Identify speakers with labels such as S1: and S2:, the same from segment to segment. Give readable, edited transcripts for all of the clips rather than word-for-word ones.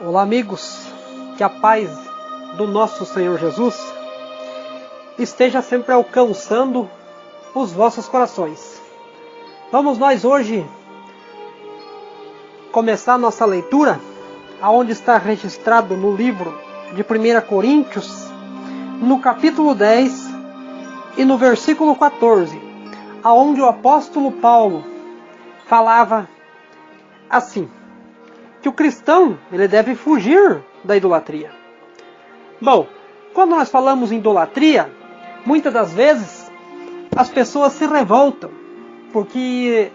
S1: Olá, amigos, que a paz do nosso Senhor Jesus esteja sempre alcançando os vossos corações. Vamos nós hoje começar nossa leitura, aonde está registrado no livro de 1 Coríntios, no capítulo 10 e no versículo 14, aonde o apóstolo Paulo falava assim, que o cristão ele deve fugir da idolatria. Bom, quando nós falamos em idolatria, muitas das vezes as pessoas se revoltam, porque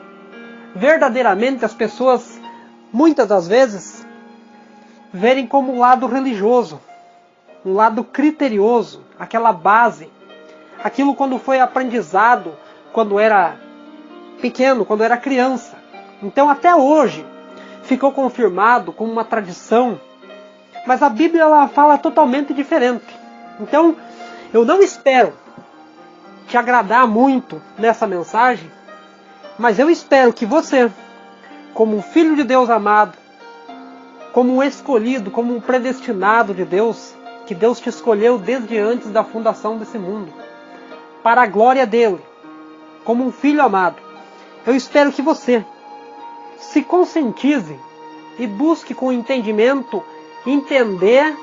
S1: verdadeiramente as pessoas muitas das vezes verem como um lado religioso, um lado criterioso, aquela base, aquilo quando foi aprendizado, quando era pequeno, quando era criança. Então até hoje ficou confirmado como uma tradição, mas a Bíblia ela fala totalmente diferente. Então, eu não espero te agradar muito nessa mensagem, mas eu espero que você, como um filho de Deus amado, como um escolhido, como um predestinado de Deus, que Deus te escolheu desde antes da fundação desse mundo, para a glória dele, como um filho amado, eu espero que você se conscientize e busque com entendimento entender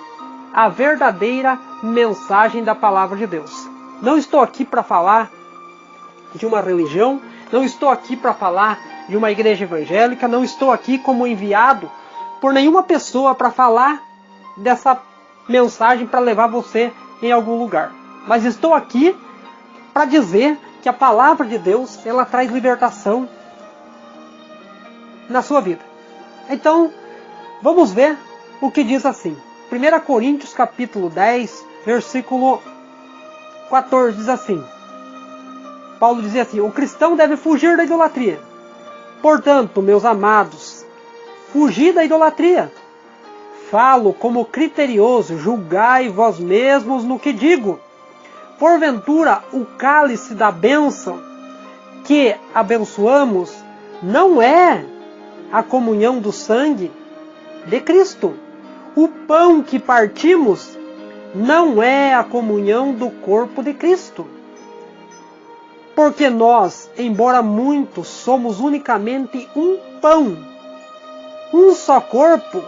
S1: a verdadeira mensagem da palavra de Deus. Não estou aqui para falar de uma religião, não estou aqui para falar de uma igreja evangélica, não estou aqui como enviado por nenhuma pessoa para falar dessa mensagem para levar você em algum lugar. Mas estou aqui para dizer que a palavra de Deus ela traz libertação na sua vida. Então, vamos ver o que diz assim. 1 Coríntios capítulo 10, versículo 14 diz assim. Paulo dizia assim: o cristão deve fugir da idolatria. Portanto, meus amados, fugi da idolatria. Falo como criterioso, julgai vós mesmos no que digo. Porventura, o cálice da bênção que abençoamos não é a comunhão do sangue de Cristo. O pão que partimos não é a comunhão do corpo de Cristo. Porque nós, embora muitos, somos unicamente um pão, um só corpo,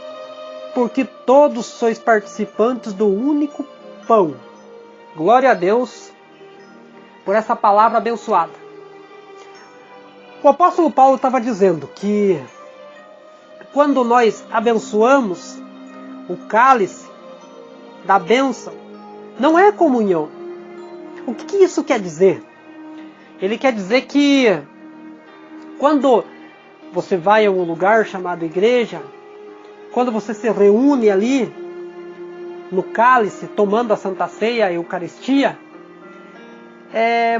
S1: porque todos sois participantes do único pão. Glória a Deus por essa palavra abençoada. O apóstolo Paulo estava dizendo que quando nós abençoamos o cálice da bênção, não é comunhão. O que isso quer dizer? Ele quer dizer que quando você vai a um lugar chamado igreja, quando você se reúne ali no cálice, tomando a Santa Ceia, a Eucaristia,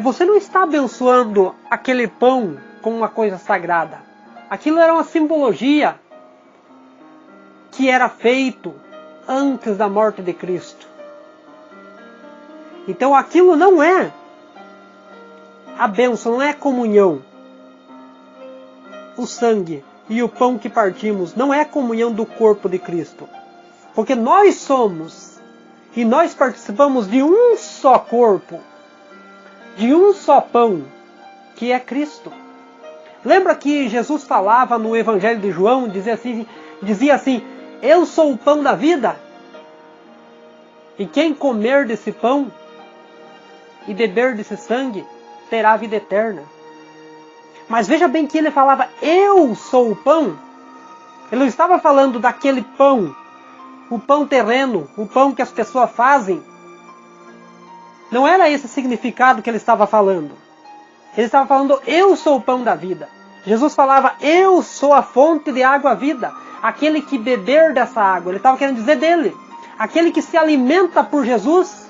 S1: você não está abençoando aquele pão como uma coisa sagrada. Aquilo era uma simbologia que era feito antes da morte de Cristo. Então aquilo não é a bênção, não é a comunhão. O sangue e o pão que partimos não é a comunhão do corpo de Cristo. Porque nós somos e nós participamos de um só corpo, de um só pão, que é Cristo. Lembra que Jesus falava no Evangelho de João, dizia assim, eu sou o pão da vida, e quem comer desse pão e beber desse sangue terá a vida eterna. Mas veja bem que ele falava, eu sou o pão. Ele não estava falando daquele pão, o pão terreno, o pão que as pessoas fazem. Não era esse significado que ele estava falando. Ele estava falando, eu sou o pão da vida. Jesus falava, eu sou a fonte de água vida. Aquele que beber dessa água, ele estava querendo dizer dele. Aquele que se alimenta por Jesus.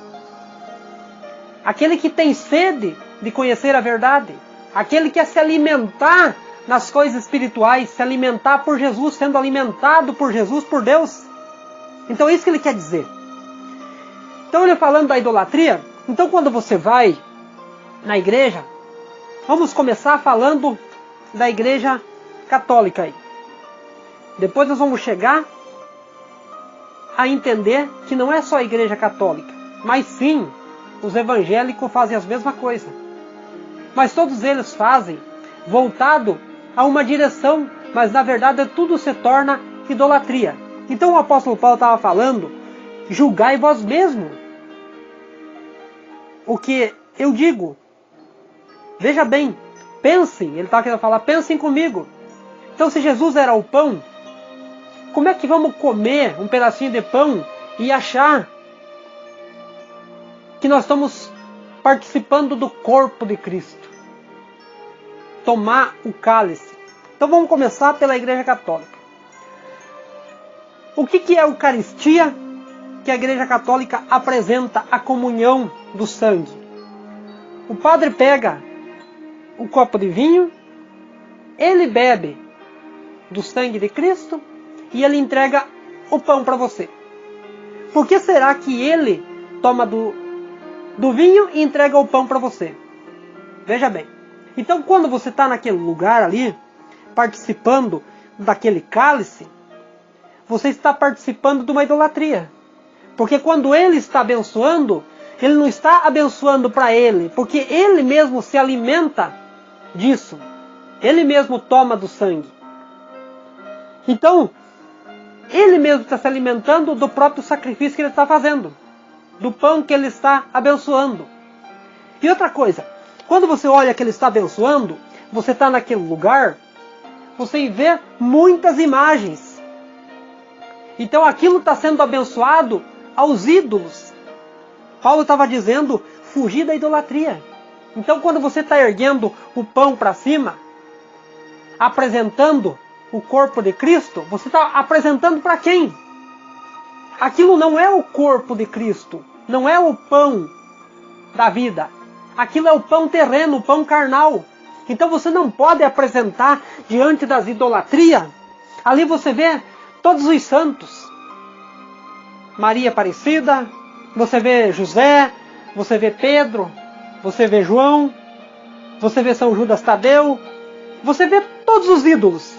S1: Aquele que tem sede de conhecer a verdade. Aquele que quer se alimentar nas coisas espirituais, se alimentar por Jesus, sendo alimentado por Jesus, por Deus. Então é isso que ele quer dizer. Então ele falando da idolatria, então quando você vai na igreja, vamos começar falando da igreja católica aí. Depois nós vamos chegar a entender que não é só a Igreja Católica, mas sim, os evangélicos fazem a mesma coisa. Mas todos eles fazem voltado a uma direção, mas na verdade tudo se torna idolatria. Então o apóstolo Paulo estava falando, julgai vós mesmos o que eu digo. Veja bem, pensem, ele estava querendo falar, pensem comigo. Então se Jesus era o pão, como é que vamos comer um pedacinho de pão e achar que nós estamos participando do corpo de Cristo? Tomar o cálice. Então vamos começar pela Igreja Católica. O que é a Eucaristia? Que a Igreja Católica apresenta a comunhão do sangue. O padre pega um copo de vinho, ele bebe do sangue de Cristo e ele entrega o pão para você. Por que será que ele toma do vinho e entrega o pão para você? Veja bem. Então quando você está naquele lugar ali, participando daquele cálice, você está participando de uma idolatria. Porque quando ele está abençoando, ele não está abençoando para ele, porque ele mesmo se alimenta disso. Ele mesmo toma do sangue. Então, ele mesmo está se alimentando do próprio sacrifício que ele está fazendo, do pão que ele está abençoando. E outra coisa, quando você olha que ele está abençoando, você está naquele lugar, você vê muitas imagens. Então aquilo está sendo abençoado aos ídolos. Paulo estava dizendo, fugir da idolatria. Então quando você está erguendo o pão para cima, apresentando o corpo de Cristo, você está apresentando para quem? Aquilo não é o corpo de Cristo, não é o pão da vida. Aquilo é o pão terreno, o pão carnal. Então você não pode apresentar diante das idolatrias. Ali você vê todos os santos. Maria Aparecida, você vê José, você vê Pedro, você vê João, você vê São Judas Tadeu, você vê todos os ídolos.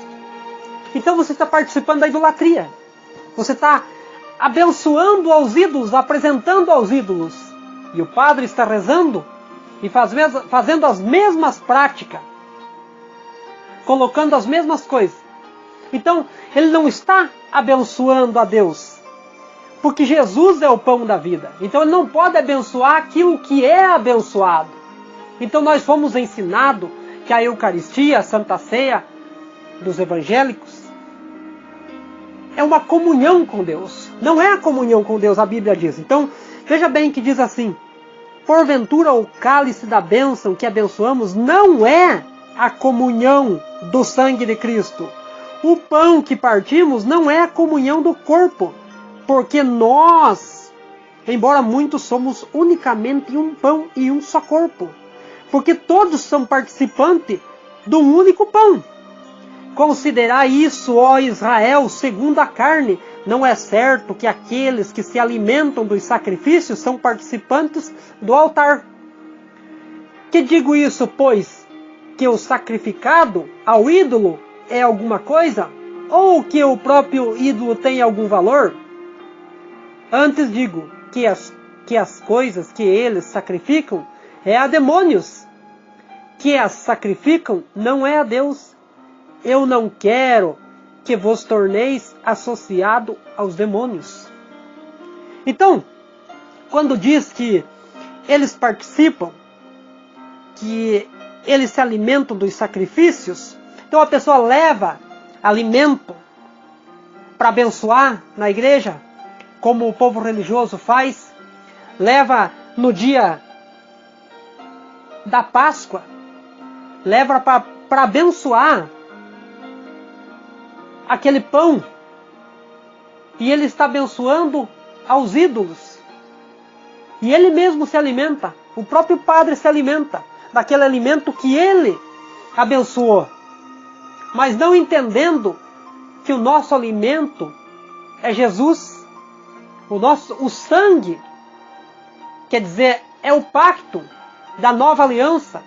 S1: Então você está participando da idolatria. Você está abençoando aos ídolos, apresentando aos ídolos. E o padre está rezando e fazendo as mesmas práticas, colocando as mesmas coisas. Então ele não está abençoando a Deus, porque Jesus é o pão da vida. Então ele não pode abençoar aquilo que é abençoado. Então nós fomos ensinados que a Eucaristia, a Santa Ceia dos evangélicos, é uma comunhão com Deus. Não é a comunhão com Deus, a Bíblia diz. Então, veja bem que diz assim, porventura o cálice da bênção que abençoamos não é a comunhão do sangue de Cristo. O pão que partimos não é a comunhão do corpo, porque nós, embora muitos, somos unicamente um pão e um só corpo. Porque todos são participantes de um único pão. Considerai isso, ó Israel, segundo a carne. Não é certo que aqueles que se alimentam dos sacrifícios são participantes do altar. Que digo isso, pois? Que o sacrificado ao ídolo é alguma coisa? Ou que o próprio ídolo tem algum valor? Antes digo que as coisas que eles sacrificam é a demônios. Que as sacrificam não é a Deus. Eu não quero que vos torneis associado aos demônios. Então, quando diz que eles participam, que eles se alimentam dos sacrifícios, então a pessoa leva alimento para abençoar na igreja, como o povo religioso faz, leva no dia da Páscoa, leva para abençoar aquele pão, e ele está abençoando aos ídolos, e ele mesmo se alimenta, o próprio padre se alimenta daquele alimento que ele abençoou, mas não entendendo que o nosso alimento é Jesus, o sangue, quer dizer, é o pacto da nova aliança.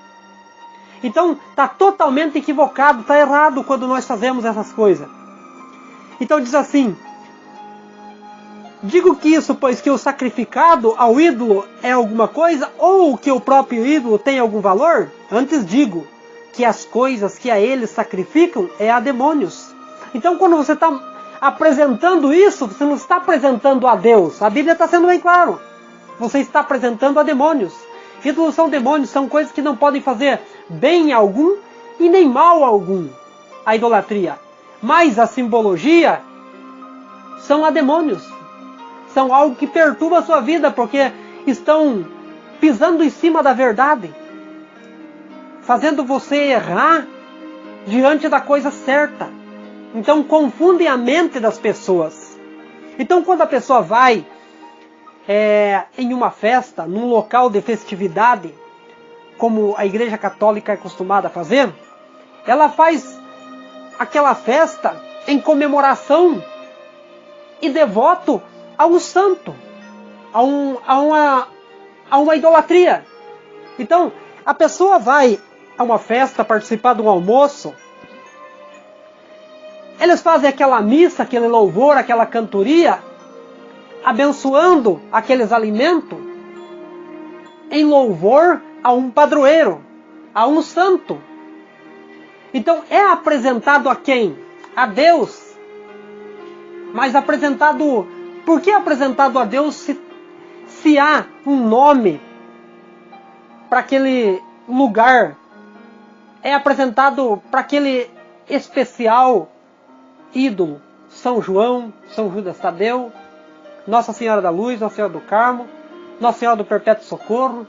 S1: Então está totalmente equivocado, está errado quando nós fazemos essas coisas. Então diz assim, Digo que isso, pois que o sacrificado ao ídolo é alguma coisa, ou que o próprio ídolo tem algum valor? Antes digo que as coisas que a eles sacrificam é a demônios. Então quando você está apresentando isso, você não está apresentando a Deus. A Bíblia está sendo bem claro. Você está apresentando a demônios. Ídolos são demônios, são coisas que não podem fazer bem algum e nem mal algum. A idolatria. Mas a simbologia são a demônios. São algo que perturba a sua vida, porque estão pisando em cima da verdade. Fazendo você errar diante da coisa certa. Então confundem a mente das pessoas. Então quando a pessoa vai em uma festa, num local de festividade, como a Igreja Católica é acostumada a fazer, ela faz aquela festa em comemoração e devoto a um santo, a uma idolatria. Então, a pessoa vai a uma festa, participar de um almoço, eles fazem aquela missa, aquele louvor, aquela cantoria, abençoando aqueles alimentos em louvor a um padroeiro, a um santo. Então é apresentado a quem? A Deus. Mas apresentado... Por que apresentado a Deus se há um nome para aquele lugar? É apresentado para aquele especial ídolo. São João, São Judas Tadeu, Nossa Senhora da Luz, Nossa Senhora do Carmo, Nossa Senhora do Perpétuo Socorro.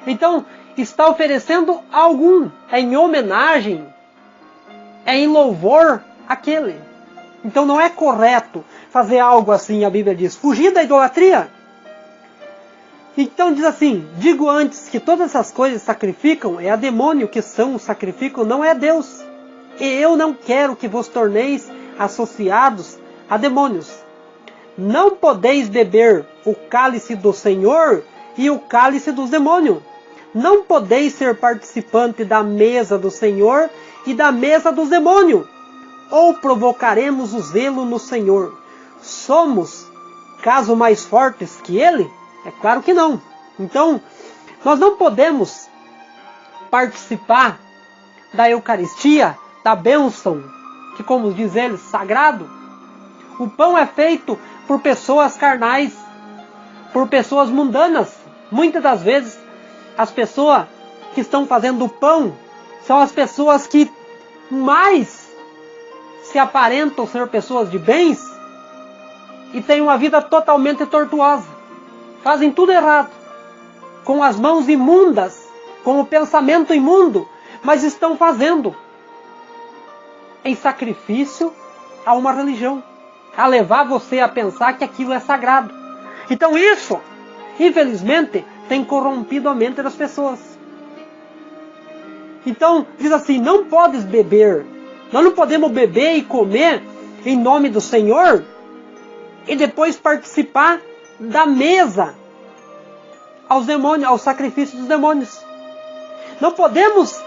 S1: Então, está oferecendo algum, é em homenagem, é em louvor àquele. Então não é correto fazer algo assim, a Bíblia diz, fugir da idolatria. Então diz assim, digo antes que todas essas coisas sacrificam, é a demônio que sacrificam, não é Deus. E eu não quero que vos torneis associados a demônios. Não podeis beber o cálice do Senhor e o cálice dos demônios. Não podeis ser participante da mesa do Senhor e da mesa dos demônios. Ou provocaremos o zelo no Senhor. Somos, caso mais fortes que Ele? É claro que não. Então, nós não podemos participar da Eucaristia, da bênção, que como diz ele, sagrado. O pão é feito por pessoas carnais, por pessoas mundanas. Muitas das vezes, as pessoas que estão fazendo o pão são as pessoas que mais se aparentam ser pessoas de bens e têm uma vida totalmente tortuosa. Fazem tudo errado, com as mãos imundas, com o pensamento imundo, mas estão fazendo em sacrifício a uma religião, a levar você a pensar que aquilo é sagrado. Então isso, infelizmente, tem corrompido a mente das pessoas. Então, diz assim, não podes beber. Nós não podemos beber e comer em nome do Senhor e depois participar da mesa aos demônios, ao sacrifício dos demônios. Não podemos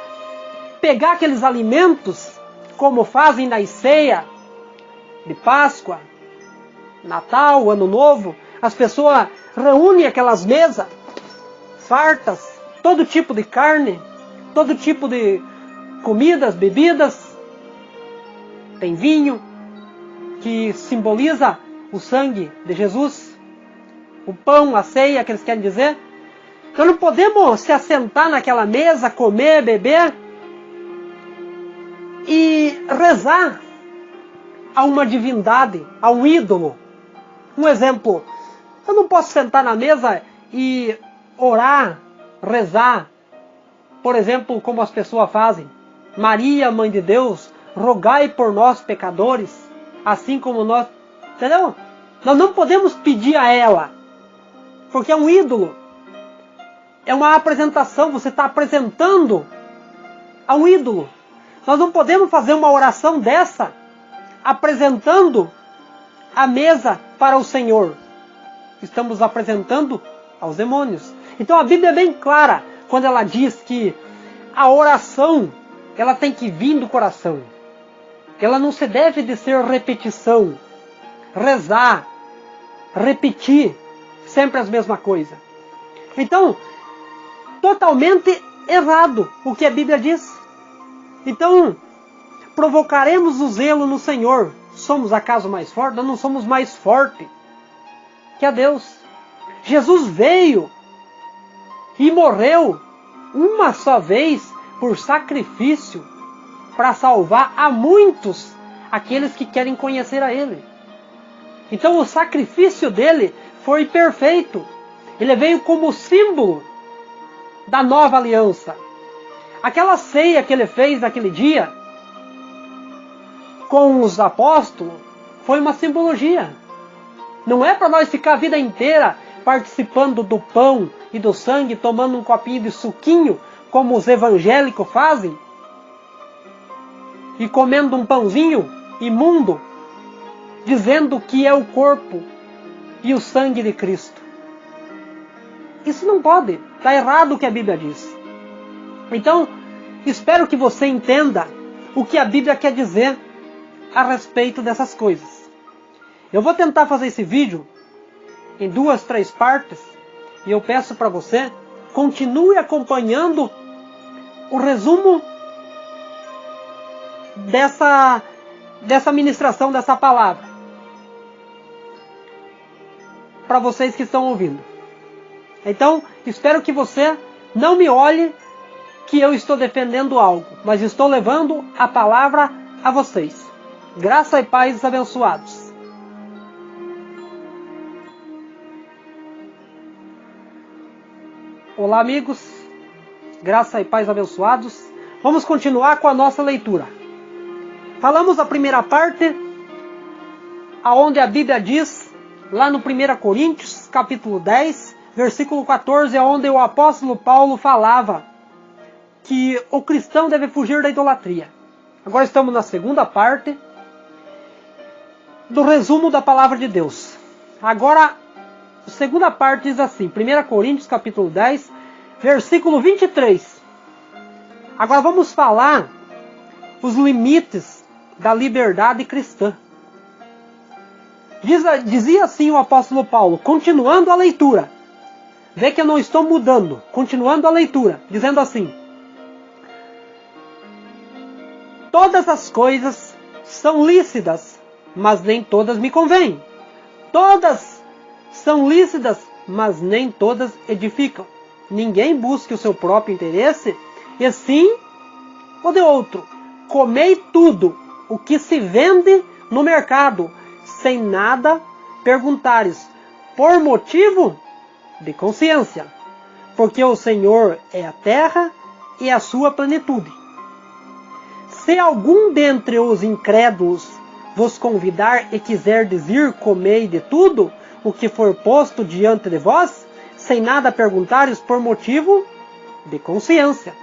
S1: pegar aqueles alimentos como fazem na ceia de Páscoa, Natal, Ano Novo. As pessoas reúnem aquelas mesas fartas, todo tipo de carne, todo tipo de comidas, bebidas. Tem vinho, que simboliza o sangue de Jesus. O pão, a ceia, que eles querem dizer. Então não podemos se assentar naquela mesa, comer, beber e rezar a uma divindade, a um ídolo. Um exemplo, eu não posso sentar na mesa e orar, rezar, por exemplo, como as pessoas fazem. Maria, Mãe de Deus, rogai por nós pecadores, assim como nós... Entendeu? Nós não podemos pedir a ela, porque é um ídolo. É uma apresentação, você está apresentando a um ídolo. Nós não podemos fazer uma oração dessa, apresentando a mesa para o Senhor. Estamos apresentando aos demônios. Então a Bíblia é bem clara quando ela diz que a oração, ela tem que vir do coração. Ela não se deve de ser repetição, rezar, repetir sempre as mesmas coisas. Então, totalmente errado o que a Bíblia diz. Então, provocaremos o zelo no Senhor. Somos acaso mais fortes? Nós não somos mais fortes que a Deus. Jesus veio e morreu uma só vez por sacrifício para salvar a muitos aqueles que querem conhecer a Ele. Então o sacrifício dele foi perfeito. Ele veio como símbolo da nova aliança. Aquela ceia que ele fez naquele dia com os apóstolos foi uma simbologia. Não é para nós ficar a vida inteira participando do pão e do sangue, tomando um copinho de suquinho, como os evangélicos fazem, e comendo um pãozinho imundo, dizendo que é o corpo e o sangue de Cristo. Isso não pode. Está errado o que a Bíblia diz. Então, espero que você entenda o que a Bíblia quer dizer a respeito dessas coisas. Eu vou tentar fazer esse vídeo em 2, 3 partes, e eu peço para você, continue acompanhando o resumo dessa ministração, dessa palavra, para vocês que estão ouvindo. Então, espero que você não me olhe que eu estou defendendo algo, mas estou levando a palavra a vocês. Graça e paz abençoados. Olá, amigos. Graça e paz abençoados. Vamos continuar com a nossa leitura. Falamos a primeira parte, aonde a Bíblia diz, lá no 1 Coríntios, capítulo 10, versículo 14, onde o apóstolo Paulo falava que o cristão deve fugir da idolatria. Agora estamos na segunda parte do resumo da palavra de Deus. Agora, a segunda parte diz assim, 1 Coríntios, capítulo 10, versículo 23. Agora vamos falar os limites da liberdade cristã. Dizia assim o apóstolo Paulo, continuando a leitura. Vê que eu não estou mudando. Continuando a leitura, dizendo assim: todas as coisas são lícitas, mas nem todas me convêm. Todas são lícitas, mas nem todas edificam. Ninguém busque o seu próprio interesse, e sim o de outro. Comei tudo o que se vende no mercado, sem nada perguntares, por motivo de consciência. Porque o Senhor é a terra e a sua plenitude. Se algum dentre os incrédulos vos convidar e quiserdes ir, comei de tudo o que for posto diante de vós, sem nada perguntares, por motivo de consciência.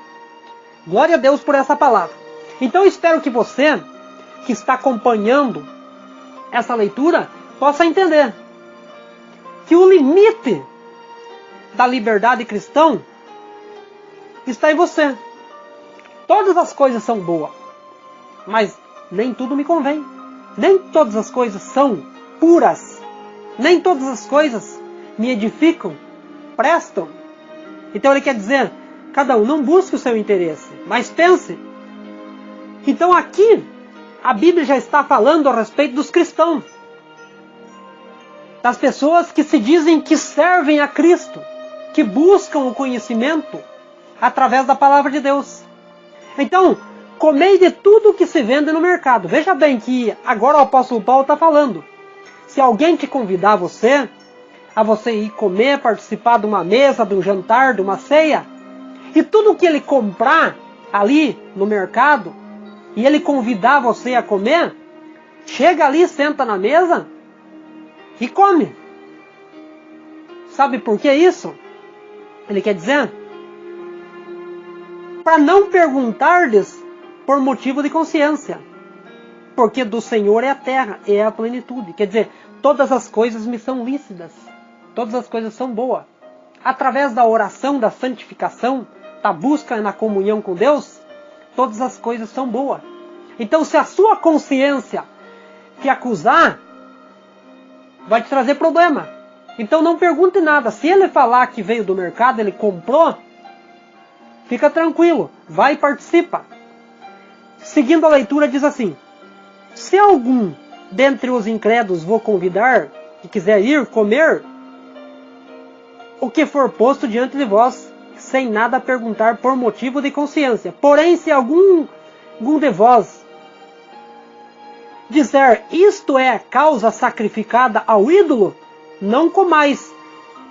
S1: Glória a Deus por essa palavra. Então espero que você, que está acompanhando essa leitura, possa entender que o limite da liberdade cristã está em você. Todas as coisas são boas, mas nem tudo me convém. Nem todas as coisas são puras. Nem todas as coisas me edificam, prestam. Então ele quer dizer, cada um não busque o seu interesse, mas pense. Então aqui, a Bíblia já está falando a respeito dos cristãos. Das pessoas que se dizem que servem a Cristo, que buscam o conhecimento através da palavra de Deus. Então, comei de tudo que se vende no mercado. Veja bem que agora o apóstolo Paulo está falando. Se alguém te convidar a você ir comer, participar de uma mesa, de um jantar, de uma ceia, e tudo que ele comprar ali no mercado, e ele convidar você a comer, chega ali, senta na mesa e come. Sabe por que isso? Ele quer dizer, para não perguntardes por motivo de consciência, porque do Senhor é a terra, é a plenitude. Quer dizer, todas as coisas me são lícitas, todas as coisas são boas. Através da oração, da santificação, da busca na comunhão com Deus, todas as coisas são boas. Então, se a sua consciência te acusar, vai te trazer problema. Então não pergunte nada. Se ele falar que veio do mercado, ele comprou, fica tranquilo, vai e participa. Seguindo a leitura diz assim: se algum dentre os incrédulos vou convidar, e quiser ir comer, o que for posto diante de vós, sem nada perguntar por motivo de consciência. Porém, se algum de vós disser, isto é causa sacrificada ao ídolo, não comais,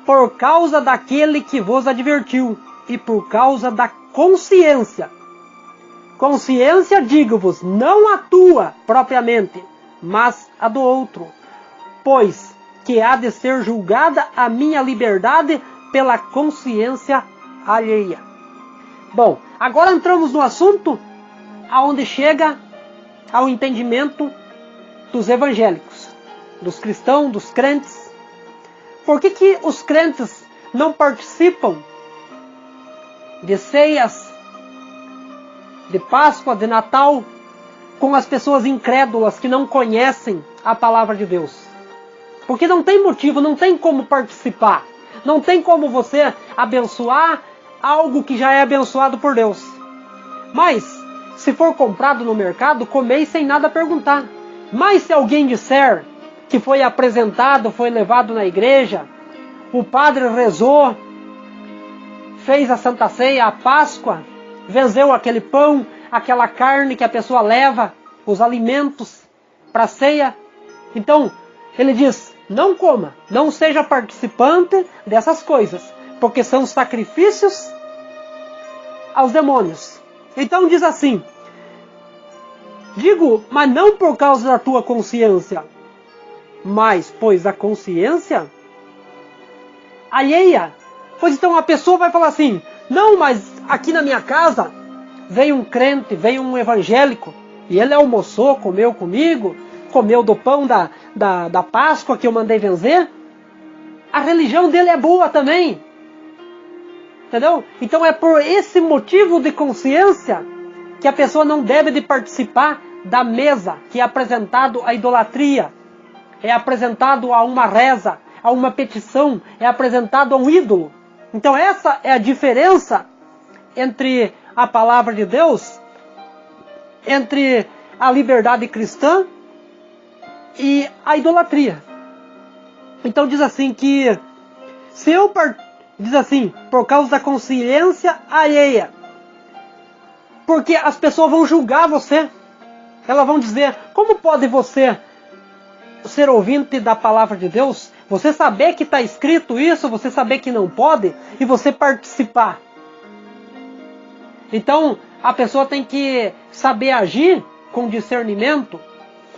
S1: por causa daquele que vos advertiu, e por causa da consciência. Consciência, digo-vos, não a tua propriamente, mas a do outro, pois que há de ser julgada a minha liberdade pela consciência alheia. Bom, agora entramos no assunto aonde chega ao entendimento dos evangélicos, dos cristãos, dos crentes. Por que os crentes não participam de ceias, de Páscoa, de Natal, com as pessoas incrédulas que não conhecem a palavra de Deus? Porque não tem motivo, não tem como participar. Não tem como você abençoar algo que já é abençoado por Deus. Mas, se for comprado no mercado, comeis sem nada perguntar. Mas se alguém disser que foi apresentado, foi levado na igreja, o padre rezou, fez a Santa Ceia, a Páscoa, venceu aquele pão, aquela carne que a pessoa leva, os alimentos para a ceia. Então, ele diz, não coma, não seja participante dessas coisas, porque são sacrifícios aos demônios. Então diz assim, digo, mas não por causa da tua consciência, mas pois a consciência alheia. Pois então a pessoa vai falar assim, não, mas aqui na minha casa veio um crente, veio um evangélico, e ele almoçou, comeu comigo, comeu do pão da Páscoa que eu mandei vencer. A religião dele é boa também. Entendeu? Então é por esse motivo de consciência que a pessoa não deve de participar da mesa que é apresentado à idolatria, é apresentado a uma reza, a uma petição, é apresentado a um ídolo. Então essa é a diferença entre a palavra de Deus, entre a liberdade cristã e a idolatria. Então diz assim que se eu diz assim, por causa da consciência alheia, porque as pessoas vão julgar você. Elas vão dizer, como pode você ser ouvinte da palavra de Deus, você saber que está escrito isso, você saber que não pode, e você participar? Então, a pessoa tem que saber agir com discernimento,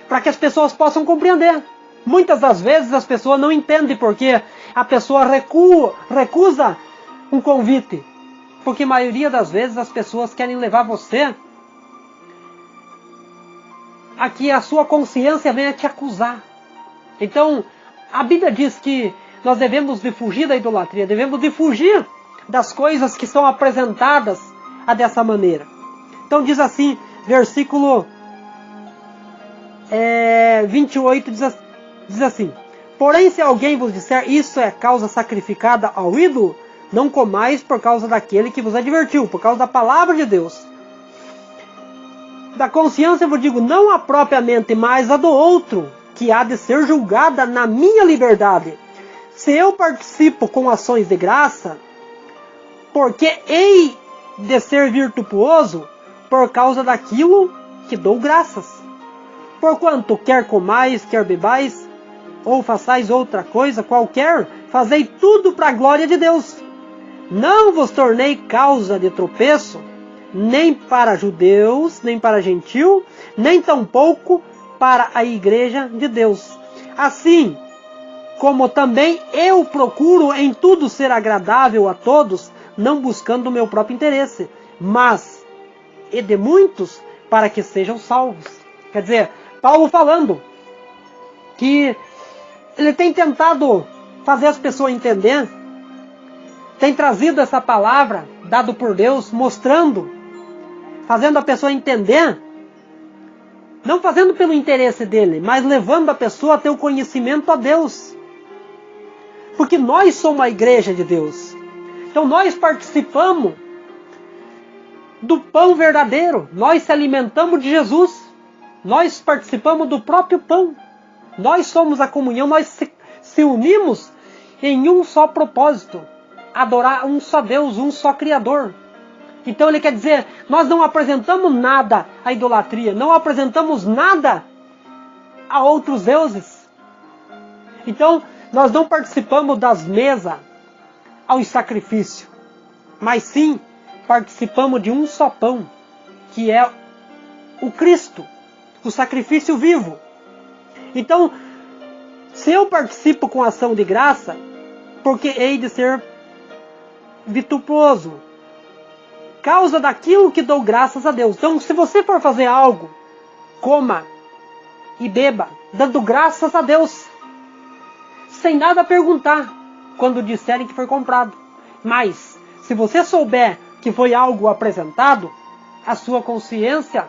S1: para que as pessoas possam compreender. Muitas das vezes as pessoas não entendem porque a pessoa recusa um convite. Porque a maioria das vezes as pessoas querem levar você a que a sua consciência venha te acusar. Então, a Bíblia diz que nós devemos de fugir da idolatria, devemos de fugir das coisas que são apresentadas dessa maneira. Então diz assim, versículo 28 diz assim, porém se alguém vos disser, isso é causa sacrificada ao ídolo, não comais por causa daquele que vos advertiu, por causa da palavra de Deus. Da consciência eu vos digo, não a propriamente, mas a do outro, que há de ser julgada na minha liberdade. Se eu participo com ações de graça, porque hei de ser virtuoso por causa daquilo que dou graças. Porquanto quer comais, quer bebais, ou façais outra coisa qualquer, fazei tudo para a glória de Deus. Não vos tornei causa de tropeço, nem para judeus, nem para gentil, nem tampouco para a igreja de Deus. Assim, como também eu procuro em tudo ser agradável a todos, não buscando o meu próprio interesse, mas e de muitos para que sejam salvos. Quer dizer, Paulo falando que ele tem tentado fazer as pessoas entender, tem trazido essa palavra dado por Deus, mostrando, fazendo a pessoa entender Não fazendo pelo interesse dele, mas levando a pessoa a ter o conhecimento a Deus. Porque nós somos a igreja de Deus. Então nós participamos do pão verdadeiro. Nós se alimentamos de Jesus. Nós participamos do próprio pão. Nós somos a comunhão, nós se unimos em um só propósito. Adorar um só Deus, um só Criador. Então ele quer dizer, nós não apresentamos nada à idolatria, não apresentamos nada a outros deuses. Então nós não participamos das mesas aos sacrifícios, mas sim participamos de um só pão, que é o Cristo, o sacrifício vivo. Então, se eu participo com ação de graça, porque hei de ser vituoso, causa daquilo que dou graças a Deus. Então, se você for fazer algo, coma e beba, dando graças a Deus, sem nada perguntar, quando disserem que foi comprado. Mas, se você souber que foi algo apresentado, a sua consciência,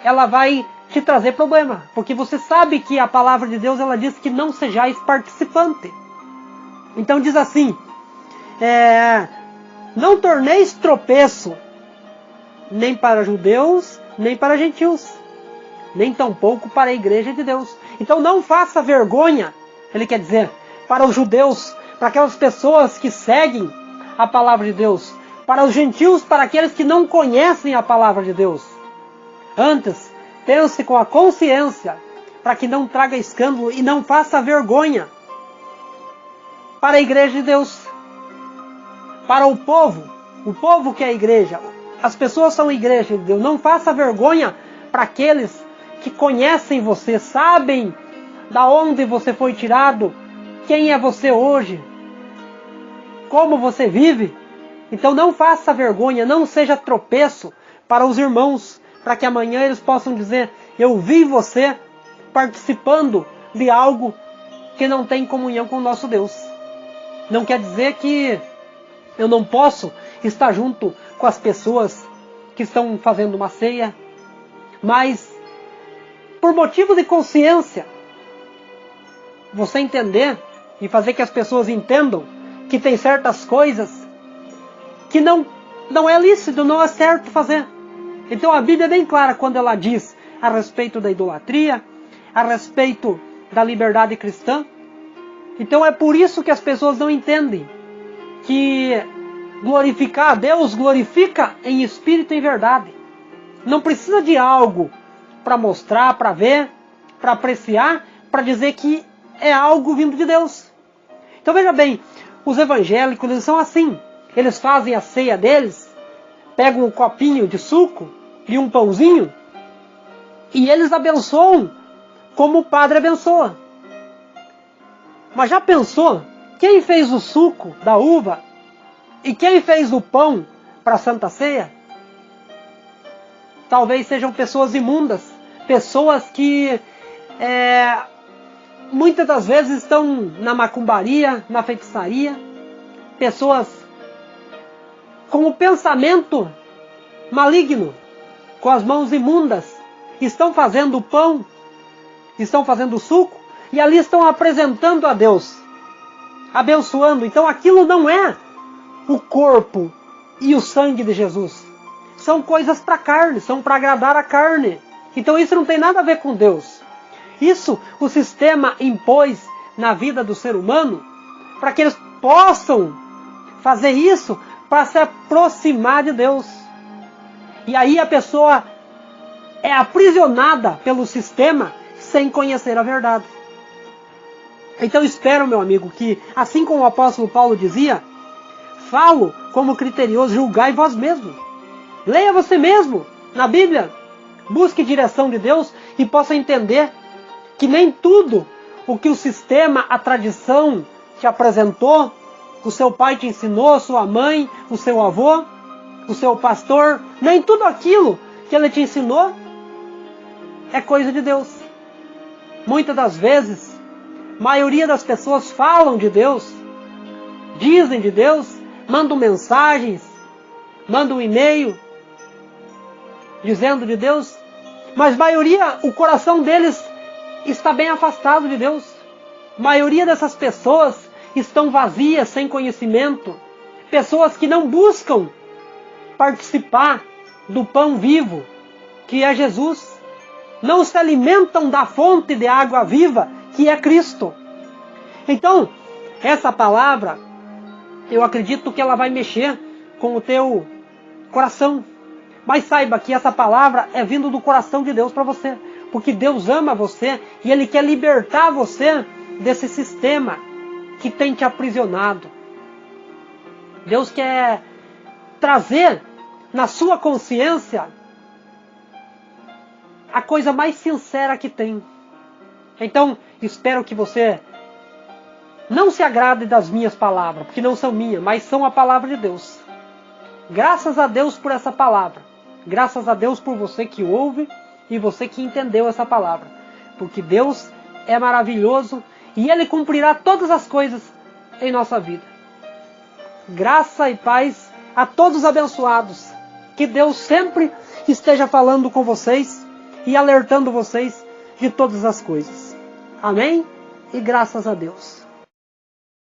S1: ela vai te trazer problema, porque você sabe que a palavra de Deus, ela diz que não sejais participante. Então diz assim, não torneis tropeço, nem para judeus, nem para gentios, nem tampouco para a igreja de Deus. Então não faça vergonha, ele quer dizer, para os judeus, para aquelas pessoas que seguem a palavra de Deus, para os gentios, para aqueles que não conhecem a palavra de Deus. Antes, pense com a consciência, para que não traga escândalo e não faça vergonha para a igreja de Deus, para o povo que é a igreja. As pessoas são a igreja de Deus. Não faça vergonha para aqueles que conhecem você, sabem da onde você foi tirado, quem é você hoje, como você vive. Então não faça vergonha, não seja tropeço para os irmãos, para que amanhã eles possam dizer, eu vi você participando de algo que não tem comunhão com o nosso Deus. Não quer dizer que eu não posso estar junto com as pessoas que estão fazendo uma ceia, mas por motivo de consciência, você entender e fazer que as pessoas entendam que tem certas coisas que não é lícito, não é certo fazer. Então a Bíblia é bem clara quando ela diz a respeito da idolatria, a respeito da liberdade cristã. Então é por isso que as pessoas não entendem que glorificar a Deus glorifica em espírito e em verdade. Não precisa de algo para mostrar, para ver, para apreciar, para dizer que é algo vindo de Deus. Então veja bem, os evangélicos, eles são assim. Eles fazem a ceia deles, pegam um copinho de suco e um pãozinho, e eles abençoam como o padre abençoa. Mas já pensou quem fez o suco da uva e quem fez o pão para a Santa Ceia? Talvez sejam pessoas imundas, pessoas que muitas das vezes estão na macumbaria, na feitiçaria, pessoas com o pensamento maligno, com as mãos imundas, estão fazendo o pão, estão fazendo o suco, e ali estão apresentando a Deus, abençoando. Então aquilo não é o corpo e o sangue de Jesus. São coisas para a carne, são para agradar a carne. Então isso não tem nada a ver com Deus. Isso o sistema impôs na vida do ser humano para que eles possam fazer isso para se aproximar de Deus. E aí a pessoa é aprisionada pelo sistema sem conhecer a verdade. Então espero, meu amigo, que assim como o apóstolo Paulo dizia, falo como criterioso, julgai vós mesmo. Leia você mesmo na Bíblia, busque direção de Deus e possa entender que nem tudo o que o sistema, a tradição te apresentou, o seu pai te ensinou, sua mãe, o seu avô, o seu pastor, nem tudo aquilo que ele te ensinou é coisa de Deus. Muitas das vezes, a maioria das pessoas falam de Deus, dizem de Deus, mandam mensagens, mandam um e-mail dizendo de Deus, Mas maioria, o coração deles está bem afastado de Deus. A maioria dessas pessoas estão vazias, sem conhecimento. Pessoas que não buscam participar do pão vivo, que é Jesus. Não se alimentam da fonte de água viva, que é Cristo. Então, essa palavra, eu acredito que ela vai mexer com o teu coração. Mas saiba que essa palavra é vindo do coração de Deus para você. Porque Deus ama você e Ele quer libertar você desse sistema que tem te aprisionado. Deus quer trazer na sua consciência a coisa mais sincera que tem. Então, espero que você não se agrade das minhas palavras, porque não são minhas, mas são a palavra de Deus. Graças a Deus por essa palavra. Graças a Deus por você que ouve e você que entendeu essa palavra. Porque Deus é maravilhoso e Ele cumprirá todas as coisas em nossa vida. Graça e paz a todos os abençoados. Que Deus sempre esteja falando com vocês e alertando vocês de todas as coisas. Amém? E graças a Deus.